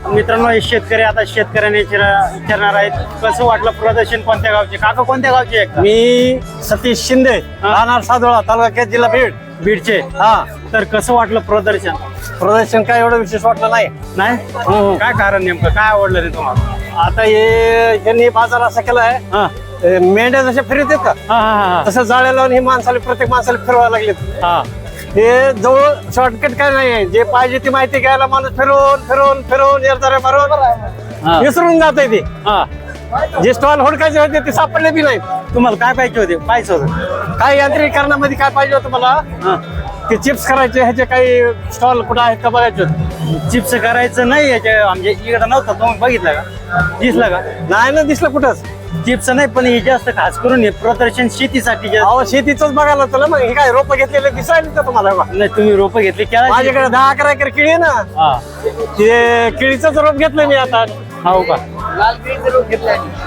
मित्रांनो, हे शेतकरी आता शेतकऱ्याने विचारणार आहेत कसं वाटलं प्रदर्शन, कोणत्या गावचे काका, कोणत्या गावचे आहेत? मी सतीश शिंदे, राहणार सादोळा, तालुका जिल्हा बीड. बीडचे. हा, तर कसं वाटलं प्रदर्शन? प्रदर्शन काय एवढं विशेष वाटलं नाही. नाही. काय कारण नेमकं काय आवडलं नाही तुम्हाला? आता यांनी बाजार असा केलाय, हा मेंढ्या जशा फिरत का हा हा तसं जाळ्या लावून ही माणसाला प्रत्येक माणसाला फिरवायला लागलेत. हा हे जवळ शॉर्टकट काय नाही, जे पाहिजे ती माहिती घ्यायला माणूस फिरवून फिरवून फिरवून हा. विसरून जात ते. हा. जे स्टॉल हुडकायचे होते ते सापडले बी नाही. तुम्हाला काय पाहिजे होते? पाहिजे होतं काय यांत्रिकीकरणामध्ये काय पाहिजे होतं मला, हा. ते चिप्स करायचे, ह्याचे काही स्टॉल कुठं आहेत का बघायचे होते. चिप्स करायचं नाही याच्या म्हणजे इकडे नव्हतं, तुम्ही बघितलं का? दिसलं का? नाही ना दिसलं कुठंच. चिप्स नाही, पण हे जास्त खास करून हे प्रदर्शन शेतीसाठी अहो शेतीच बघायला होतं ना, मग हे काय रोपं घेतलेले दिसायला का तुम्हाला बघा? नाही, तुम्ही रोपं घेतली केळाची? माझ्याकडे 10-11 एकर केळी आहे ना, हा. ते केळीच रोप घेतलं मी आता. हो का? लाल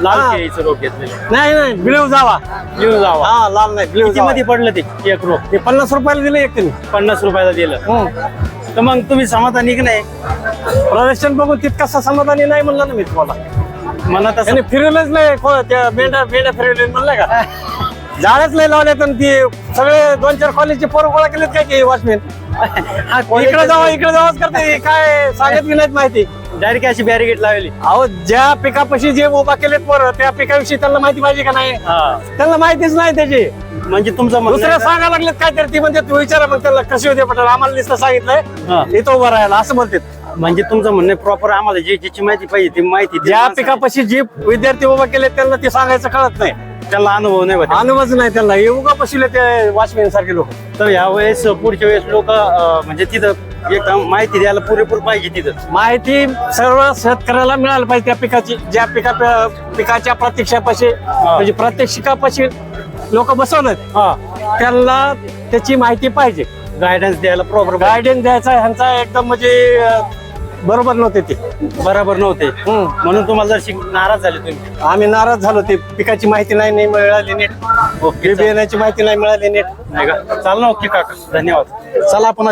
हा. केळीचं रोप घेतलेलं. नाही नाही बिळव जावा. लिहून जावा. हा लाल नाही बिळव किती मध्ये पडलं ते एक रोप? ते 50 रुपयाला दिलं एक. 50 रुपयाला दिलं. तर मग तुम्ही समाधानी की नाही? प्रदर्शन बघून तितकासा समाधानी नाही म्हणलं ना मी तुम्हाला. मनात असं त्याने फिरवलंच नाही, त्या मेंढ्या फिरवले म्हणलं का? झाडच नाही लावले तर ती सगळे 2-4 कॉलेजचे पोरं गोळा केलेत काय की वॉचमॅन. हा इकडे जावाच करते, काय सांगत बी नाहीत माहिती. डायरेक्ट अशी बॅरिकेड लावली. अहो ज्या पिकापाशी जे उभा केलेत पोरं त्या पिकाविषयी त्यांना माहिती पाहिजे का नाही? हा. त्यांना माहितीच नाही त्याची. म्हणजे तुमचं म्हणणं दुसऱ्या आहे का? सांगायला लागलेत काय तर ती म्हणजे तू विचारा मग त्याला कशी होते पटेल, आम्हाला नुसतं हा. सांगितलंय इथं उभं राहायला असं म्हणतात. म्हणजे तुमचं म्हणणं प्रॉपर आम्हाला ज्याची माहिती पाहिजे ती माहिती ज्या माणसाने- पिकापाशी जे विद्यार्थी उभा केले त्यांना ते सांगायचं कळत नाही, त्याला अनुभव नाही होता. अनुभवच नाही त्यांना. हे उगा पशिले ते वॉचमॅन सारखे लोक. तर या वेळेस पुढच्या वेळेस लोक म्हणजे तिथं एक माहिती द्यायला पुरेपूर पाहिजे. तिथं माहिती सर्व शेतकऱ्याला मिळायला पाहिजे त्या पिकाची, ज्या पिकाच्या प्रत्यक्षापाशी म्हणजे प्रात्यक्षिकापाशी लोक बसवलेत त्यांना त्याची माहिती पाहिजे. गायडन्स द्यायला प्रॉपर गायडन्स द्यायचा ह्यांचा एकदम म्हणजे बरोबर नव्हते ते. बरोबर नव्हते. म्हणून तुम्हाला जर नाराज झाले तुम्ही? आम्ही नाराज झालो, ते पिकाची माहिती नाही मिळाली नीट, ओके. बियाण्याची माहिती नाही मिळाली नीट. नाही का? चाल ना. ओके काका, धन्यवाद. चला आपण